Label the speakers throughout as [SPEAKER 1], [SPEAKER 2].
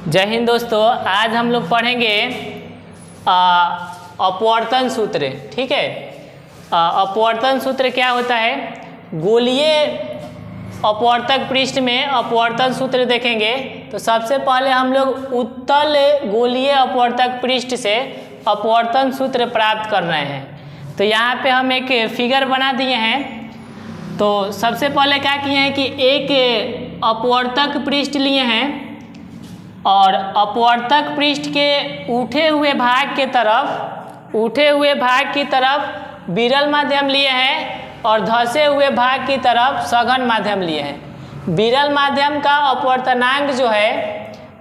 [SPEAKER 1] जय हिंद दोस्तों, आज हम लोग पढ़ेंगे अपवर्तन सूत्र। ठीक है, अपवर्तन सूत्र क्या होता है? गोलीय अपवर्तक पृष्ठ में अपवर्तन सूत्र देखेंगे तो सबसे पहले हम लोग उत्तल गोलीय अपवर्तक पृष्ठ से अपवर्तन सूत्र प्राप्त कर रहे हैं। तो यहाँ पे हम एक फिगर बना दिए हैं। तो सबसे पहले क्या किए हैं कि एक अपवर्तक पृष्ठ लिए हैं और अपवर्तक पृष्ठ के उठे हुए भाग की तरफ विरल माध्यम लिए हैं और धंसे हुए भाग की तरफ सघन माध्यम लिए हैं। विरल माध्यम का अपवर्तनांक जो है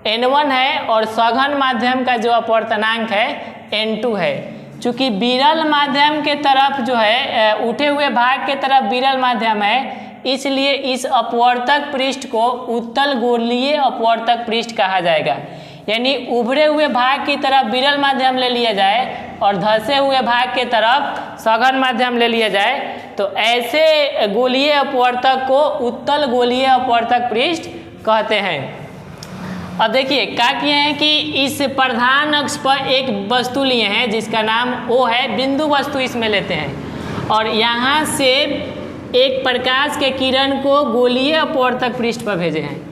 [SPEAKER 1] n1 है और सघन माध्यम का जो अपवर्तनांक है n2 है। चूँकि विरल माध्यम के तरफ जो है उठे हुए भाग के तरफ विरल माध्यम है, इसलिए इस अपवर्तक पृष्ठ को उत्तल गोलीय अपवर्तक पृष्ठ कहा जाएगा। यानी उभरे हुए भाग की तरफ विरल माध्यम ले लिया जाए और धंसे हुए भाग के तरफ सघन माध्यम ले लिया जाए तो ऐसे गोलीय अपवर्तक को उत्तल गोलीय अपवर्तक पृष्ठ कहते हैं। अब देखिए क्या किए हैं कि इस प्रधान अक्ष पर एक वस्तु लिए हैं जिसका नाम O है, बिंदु वस्तु इसमें लेते हैं और यहाँ से एक प्रकाश के किरण को गोलीय अपवर्तक पृष्ठ पर भेजे हैं।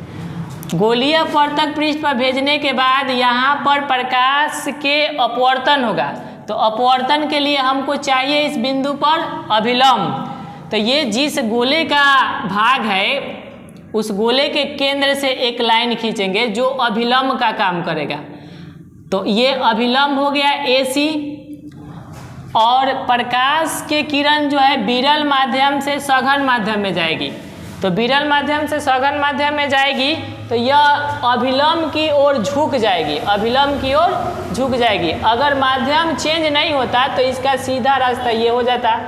[SPEAKER 1] गोलीय अपवर्तक पृष्ठ पर भेजने के बाद यहाँ पर प्रकाश के अपवर्तन होगा। तो अपवर्तन के लिए हमको चाहिए इस बिंदु पर अभिलंब। तो ये जिस गोले का भाग है उस गोले के केंद्र से एक लाइन खींचेंगे जो अभिलंब का काम करेगा। तो ये अभिलंब हो गया AC और प्रकाश के किरण जो है विरल माध्यम से सघन माध्यम में जाएगी। तो विरल माध्यम से सघन माध्यम में जाएगी तो यह अभिलंब की ओर झुक जाएगी। अगर माध्यम चेंज नहीं होता तो इसका सीधा रास्ता ये हो जाता,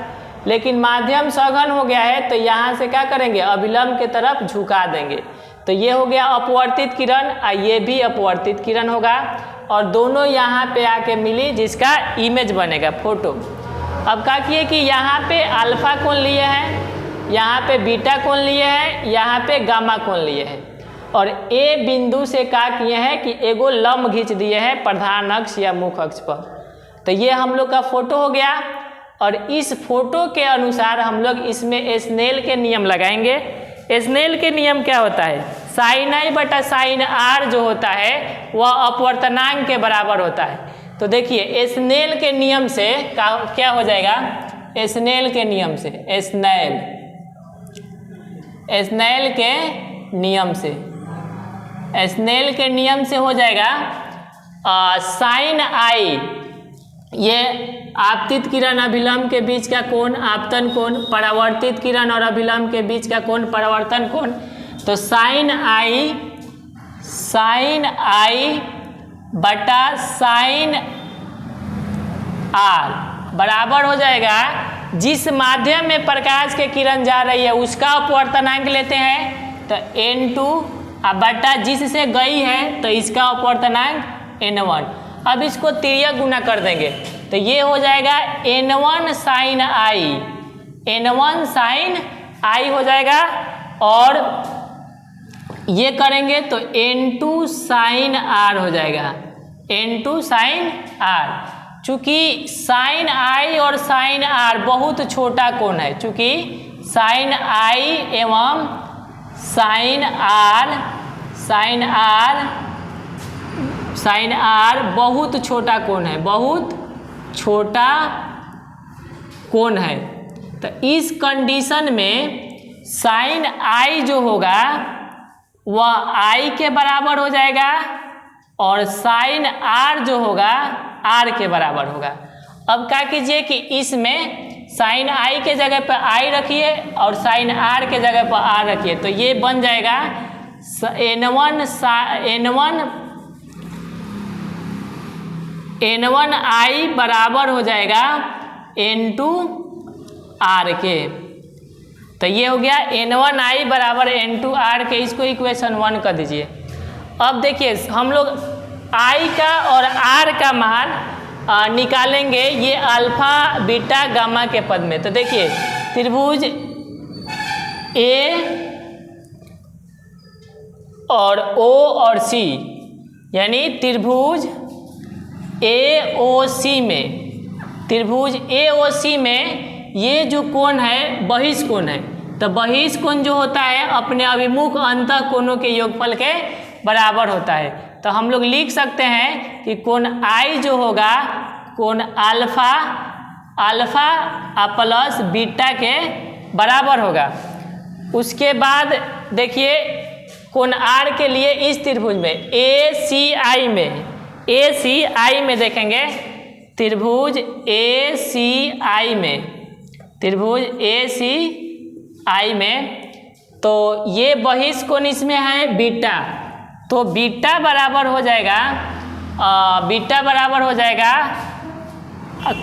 [SPEAKER 1] लेकिन माध्यम सघन हो गया है तो यहाँ से क्या करेंगे, अभिलंब के तरफ झुका देंगे। तो ये हो गया अपवर्तित किरण और ये भी अपवर्तित किरण होगा और दोनों यहाँ पे आके मिली जिसका इमेज बनेगा, फोटो। अब क्या किए कि यहाँ पे अल्फा कोण लिए हैं, यहाँ पे बीटा कोण लिए हैं, यहाँ पे गामा कोण लिए हैं और ए बिंदु से क्या किए हैं कि एगो लंब खींच दिए हैं प्रधान अक्ष या मुख्य अक्ष पर। तो ये हम लोग का फोटो हो गया और इस फोटो के अनुसार हम लोग इसमें स्नेल के नियम लगाएंगे। स्नेल के नियम क्या होता है? साइन I बटा साइन R जो होता है वह अपवर्तनांक के बराबर होता है। तो देखिए स्नेल के नियम से क्या हो जाएगा? स्नेल के नियम से स्नेल के नियम से हो जाएगा साइन I, ये आपतित किरण अभिलंब के बीच का कोण आपतन कोण, परावर्तित किरण और अभिलंब के बीच का कोण परावर्तन कोण। तो साइन I बटा साइन R बराबर हो जाएगा जिस माध्यम में प्रकाश के किरण जा रही है उसका अपवर्तनांक लेते हैं तो n2 बटा जिससे गई है तो इसका अपवर्तनांक n1। अब इसको तिर्यक गुना कर देंगे तो ये हो जाएगा n1 साइन I हो जाएगा और ये करेंगे तो n2 साइन R हो जाएगा, n2 साइन R। चूँकि साइन I और साइन R बहुत छोटा कोण है, चूँकि साइन I एवं साइन R बहुत छोटा कोण है, बहुत छोटा कोण है। तो इस कंडीशन में साइन I जो होगा वह I के बराबर हो जाएगा और साइन R जो होगा R के बराबर होगा। अब क्या कीजिए कि इसमें साइन I के जगह पर I रखिए और साइन R के जगह पर R रखिए तो ये बन जाएगा n1 I बराबर हो जाएगा n2 R के। तो ये हो गया n1 I बराबर n2 R के। इसको इक्वेशन 1 कर दीजिए। अब देखिए हम लोग I का और R का मान निकालेंगे ये अल्फा बीटा गामा के पद में। तो देखिए त्रिभुज A और O और C यानी त्रिभुज AOC में ये जो कोण है बहिष कोण है। तो बहिष कोण जो होता है अपने अभिमुख अंतः कोणों के योगफल के बराबर होता है। तो हम लोग लिख सकते हैं कि कोण I जो होगा कोण अल्फा प्लस बीटा के बराबर होगा। उसके बाद देखिए कोण R के लिए इस त्रिभुज में ACI में देखेंगे त्रिभुज ACI में तो ये बहिष कोण इसमें है बीटा। तो बीटा बराबर हो जाएगा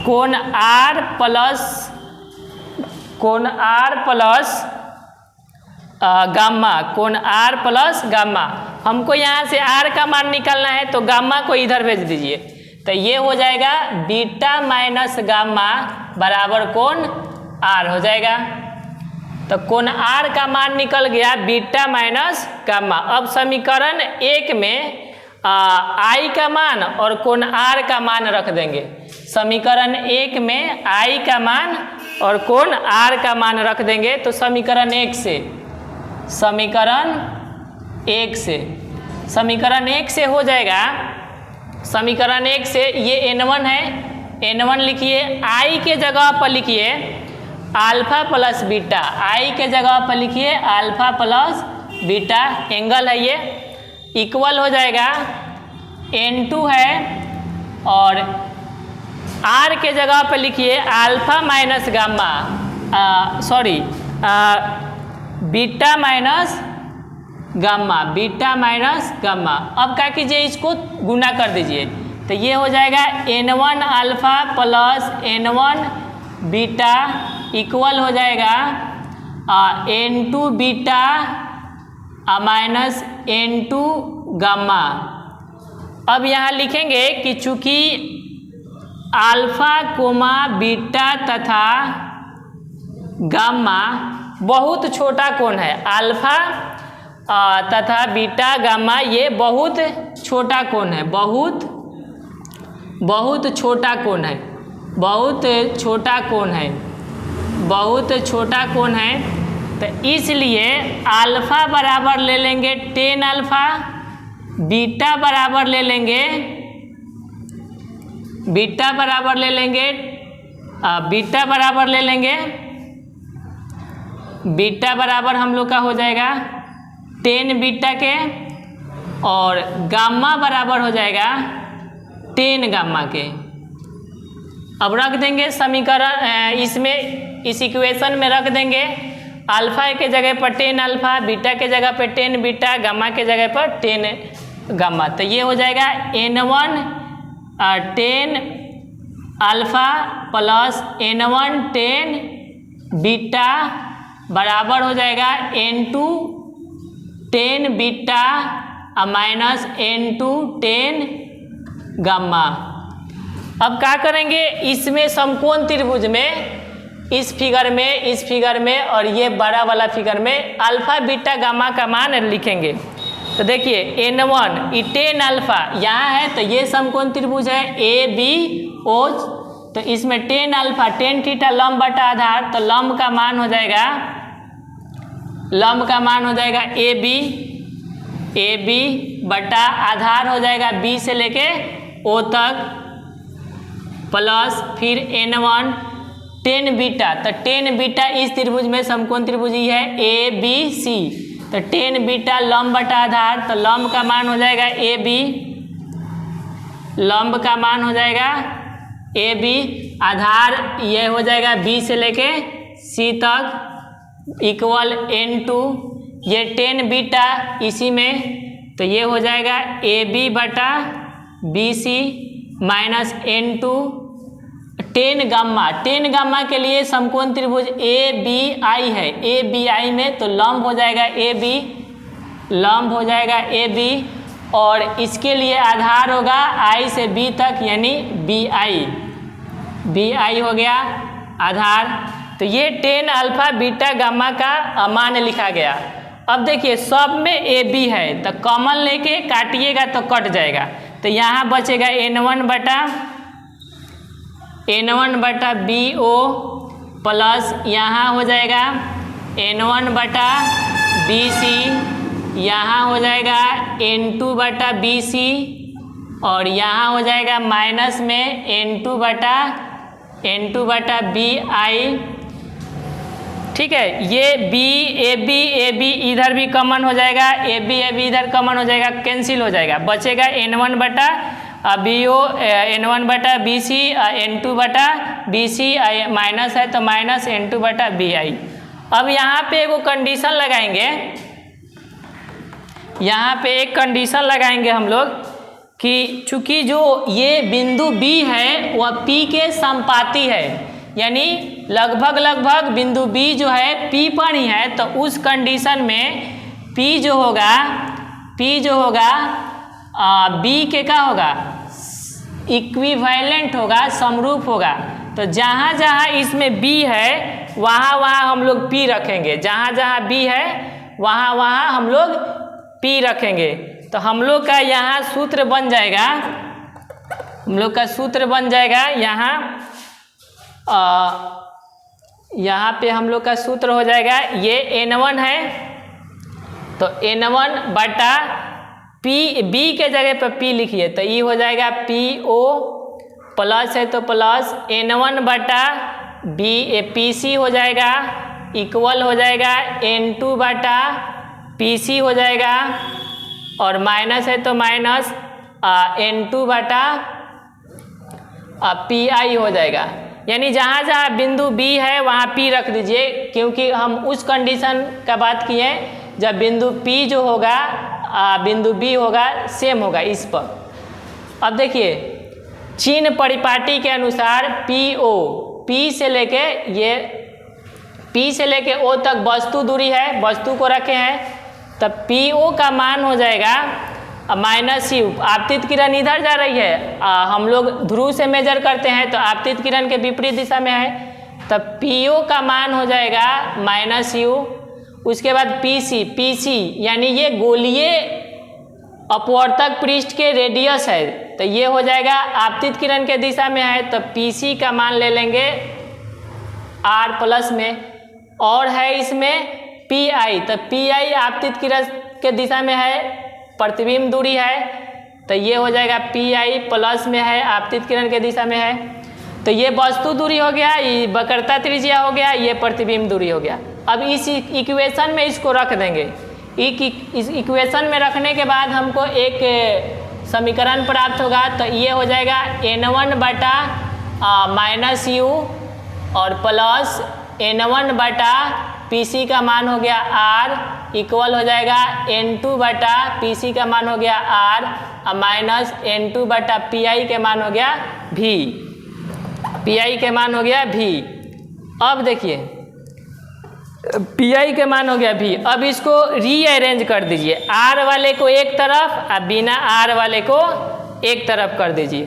[SPEAKER 1] कोण R प्लस गामा, कोण R प्लस गामा। हमको यहाँ से R का मान निकालना है तो गामा को इधर भेज दीजिए। तो ये हो जाएगा बीटा माइनस गामा बराबर कोण R हो जाएगा। तो कोण R का मान निकल गया बीटा माइनस गामा। अब समीकरण 1 में I का मान और कोण R का मान रख देंगे। समीकरण 1 में I का मान और कोण R का मान रख देंगे। तो समीकरण 1 से हो जाएगा। समीकरण 1 से ये N1 है, N1 लिखिए। I के जगह पर लिखिए अल्फा प्लस बीटा, I के जगह पर लिखिए अल्फा प्लस बीटा, एंगल है ये, इक्वल हो जाएगा N2 है और R के जगह पर लिखिए alpha minus gamma, beta minus gamma. अब क्या कीजिए इसको गुना कर दीजिए। तो ये हो जाएगा N1 alpha plus N1 beta equal हो जाएगा N2 beta minus N2 gamma. अब यहाँ लिखेंगे कि चूंकि अल्फा कोमा बीटा तथा गामा बहुत छोटा कोण है, अल्फा तथा बीटा गामा ये बहुत छोटा कोण है, बहुत छोटा कोण है। तो इसलिए अल्फा बराबर ले लेंगे tan अल्फा, बीटा बराबर ले लेंगे बीटा बराबर हम लोग का हो जाएगा tan बीटा के और गामा बराबर हो जाएगा tan गामा के। अब रख देंगे समीकरण इसमें, इस इक्वेशन में रख देंगे अल्फा के जगह पर tan अल्फा, बीटा के जगह पर tan बीटा, गामा के जगह पर tan गामा। तो ये हो जाएगा N1 tan alpha plus N1 tan beta बराबर हो जाएगा N2 tan beta minus N2 tan gamma. अब क्या करेंगे इसमें समकोण त्रिभुज में, इस फिगर में और ये बड़ा वाला फिगर में अल्फा बीटा गामा का मान लिखेंगे। तो देखिए N1 tan अल्फा यहाँ है तो ये समकोण त्रिभुज है ABO। तो इसमें tan अल्फा tan थीटा लंब बटा आधार, तो लंब का मान हो जाएगा AB बटा आधार हो जाएगा B से लेके O तक प्लस फिर N1 tan बीटा। तो tan बीटा इस त्रिभुज में समकोण त्रिभुज ही है ABC। तो tan बीटा लंब बटा आधार, तो लंब का मान हो जाएगा AB, आधार ये हो जाएगा B से लेके C तक इक्वल N2, ये tan बीटा इसी में, तो ये हो जाएगा AB बटा BC minus N2 tan gamma के लिए समकोण त्रिभुज ABI है, ABI में तो लंब हो जाएगा AB और इसके लिए आधार होगा I से B तक यानी BI हो गया आधार। तो ये tan अल्फा बीटा गामा का मान लिखा गया। अब देखिए सब में ए बी है तो कॉमन लेके काटिएगा तो कट जाएगा, तो यहाँ बचेगा N1 बटा बी ओ प्लस यहाँ हो जाएगा N1 बटा बी सी, यहाँ हो जाएगा N2 बटा बी सी, और यहाँ हो जाएगा माइनस में N2 बटा बी आई। ठीक है, ये ए बी इधर भी कॉमन हो जाएगा, ए बी इधर कॉमन हो जाएगा, कैंसिल हो जाएगा, बचेगा N1 बटा बी ओ, N1 बटा बी सी, N2 बटा बी सी, माइनस है तो माइनस N2 बटा बी आई। अब यहाँ पे एगो कंडीशन लगाएंगे, यहाँ पे एक कंडीशन लगाएंगे हम लोग कि चूंकि जो ये बिंदु B है वह P के संपाती है, यानी लगभग बिंदु B जो है P पर ही है, तो उस कंडीशन में P जो होगा B के क्या होगा, इक्विवेलेंट होगा, समरूप होगा। तो जहाँ जहाँ इसमें B है वहाँ हम लोग P रखेंगे, जहाँ B है वहाँ हम लोग P रखेंगे। तो हम लोग का यहाँ सूत्र बन जाएगा, यहाँ पे हम लोग का सूत्र हो जाएगा, ये N1 है तो N1 बटा B के जगह पर P लिखिए, तो ये हो जाएगा PO, प्लस है तो प्लस N1 बटा PC हो जाएगा, इक्वल हो जाएगा N2 बटा PC हो जाएगा, और माइनस है तो माइनस N2 बटा PI हो जाएगा। यानी जहाँ जहाँ बिंदु B है वहाँ P रख दीजिए, क्योंकि हम उस कंडीशन का बात किए जब बिंदु P जो होगा बिंदु B होगा सेम होगा इस पर। अब देखिए चिन्ह परिपाटी के अनुसार P से लेके O तक वस्तु दूरी है, वस्तु को रखे हैं, तब PO का मान हो जाएगा माइनस U। आपतित किरण इधर जा रही है, हम लोग ध्रुव से मेजर करते हैं तो आपतित किरण के विपरीत दिशा में है, तब PO का मान हो जाएगा माइनस U। उसके बाद PC यानी ये गोलीय अपवर्तक पृष्ठ के रेडियस है, तो ये हो जाएगा आपतित किरण के दिशा में है, तो PC का मान ले लेंगे R प्लस में, और है इसमें PI, तो PI आपतित किरण के दिशा में है, प्रतिबिंब दूरी है, तो ये हो जाएगा PI प्लस में है, आपतित किरण के दिशा में है, तो ये वस्तु दूरी हो गया, ये वक्रता त्रिज्या हो गया, ये प्रतिबिंब दूरी हो गया। अब इस इक्वेशन में इसको रख देंगे, इस इक्वेशन में रखने के बाद हमको एक समीकरण प्राप्त होगा, तो ये हो जाएगा N1 बटा माइनस U और प्लस N1 बटा PC का मान हो गया R, इक्वल हो जाएगा N2 बटा PC का मान हो गया R माइनस N2 बटा PI के मान हो गया V। अब देखिए PI के मान हो गया V। अब इसको रीअरेंज कर दीजिए, R वाले को एक तरफ और बिना R वाले को एक तरफ कर दीजिए।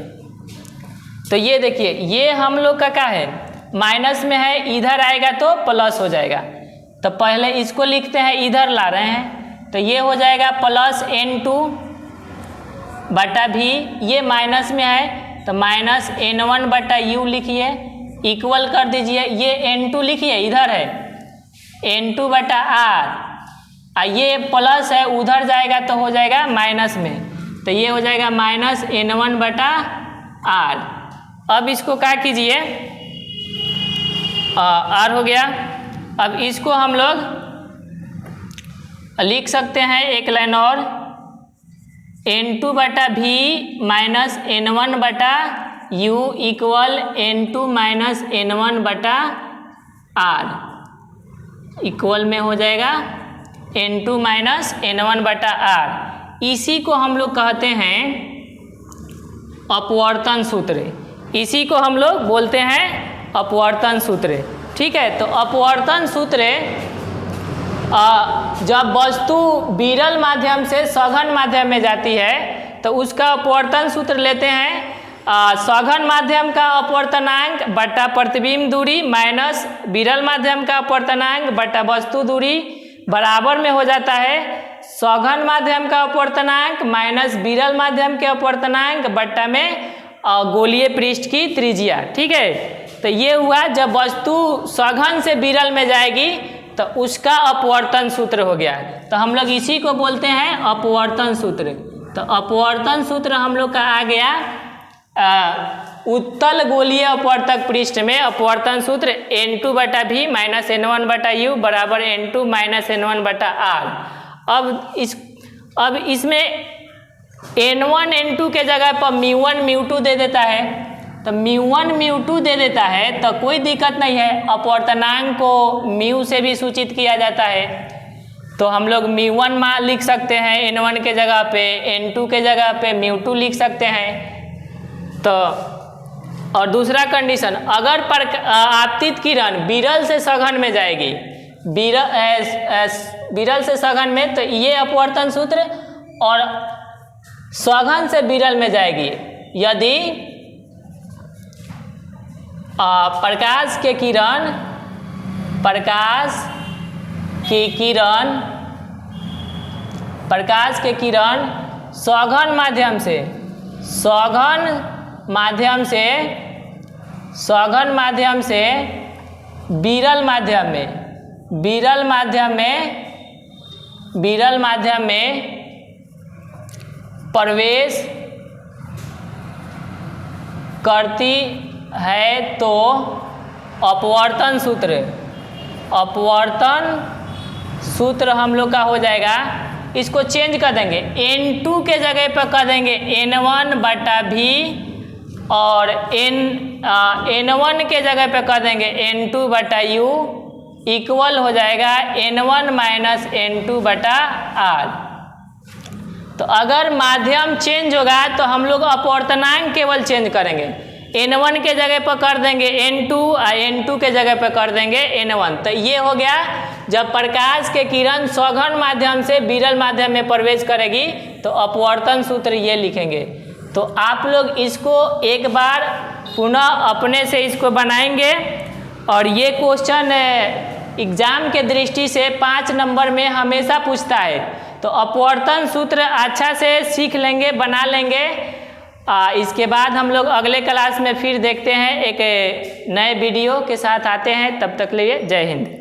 [SPEAKER 1] तो ये देखिए ये हम लोग का क्या है, माइनस में है, इधर आएगा तो प्लस हो जाएगा, तो पहले इसको लिखते हैं, इधर ला रहे हैं, तो ये हो जाएगा प्लस N2 बटा V, ये माइनस में है तो माइनस N1 बटा U लिखिए, इक्वल कर दीजिए, ये N2 लिखिए, इधर है N2 बटा R, ये प्लस है उधर जाएगा तो हो जाएगा माइनस में, तो ये हो जाएगा माइनस N1 बटा R। अब इसको क्या कीजिए, R हो गया। अब इसको हम लोग लिख सकते हैं एक लाइन और, N2 बटा V माइनस N1 बटा U equal N2 minus N1 बटा R, इक्वल में हो जाएगा N2 माइनस N1 बटा R। इसी को हम लोग कहते हैं अपवर्तन सूत्र, इसी को हम लोग बोलते हैं अपवर्तन सूत्र। ठीक है, तो अपवर्तन सूत्र जब वस्तु विरल माध्यम से सघन माध्यम में जाती है तो उसका अपवर्तन सूत्र लेते हैं, सघन माध्यम का अपवर्तनांक बटा प्रतिबिंब दूरी माइनस विरल माध्यम का अपवर्तनांक बटा वस्तु दूरी बराबर में हो जाता है सघन माध्यम का अपवर्तनांक माइनस विरल माध्यम के अपवर्तनांक बट्टा में गोलीय पृष्ठ की त्रिज्या। ठीक है, तो ये हुआ जब वस्तु सघन से विरल में जाएगी तो उसका अपवर्तन सूत्र हो गया। तो हम लोग इसी को बोलते हैं अपवर्तन सूत्र। तो अपवर्तन सूत्र हम लोग का आ गया उत्तल गोलीय अपवर्तक पृष्ठ में अपवर्तन सूत्र N2 बटा V माइनस N1 बटा U बराबर N2 माइनस N1 बटा R। अब इसमें N1 N2 के जगह पर μ1 μ2 दे देता है, तो μ1 μ2 दे देता है तो कोई दिक्कत नहीं है, अपवर्तनांक को μ से भी सूचित किया जाता है। तो हम लोग μ1 मान लिख सकते हैं N1 के जगह पे, N2 के जगह पे μ2 लिख सकते हैं। तो और दूसरा कंडीशन, अगर आपतित किरण विरल से सघन में जाएगी, विरल से सघन में, तो ये अपवर्तन सूत्र, और सघन से विरल में जाएगी यदि प्रकाश के किरण सघन माध्यम से विरल माध्यम में प्रवेश करती है तो अपवर्तन सूत्र हम लोग का हो जाएगा, इसको चेंज कर देंगे, N2 के जगह पर कर देंगे N1 बटा V और N1 के जगह पे कर देंगे N2 बटा U इक्वल हो जाएगा N1 माइनस N2 बटा R। तो अगर माध्यम चेंज होगा तो हम लोग अपवर्तनांक केवल चेंज करेंगे, N1 के जगह पर कर देंगे N2 और N2 के जगह पर कर देंगे N1। तो ये हो गया जब प्रकाश के किरण सघन माध्यम से विरल माध्यम में प्रवेश करेगी तो अपवर्तन सूत्र ये लिखेंगे। तो आप लोग इसको एक बार पुनः अपने से इसको बनाएंगे, और ये क्वेश्चन एग्जाम के दृष्टि से 5 नंबर में हमेशा पूछता है। तो अपवर्तन सूत्र अच्छा से सीख लेंगे, बना लेंगे। इसके बाद हम लोग अगले क्लास में फिर देखते हैं, एक नए वीडियो के साथ आते हैं। तब तक के लिए जय हिंद।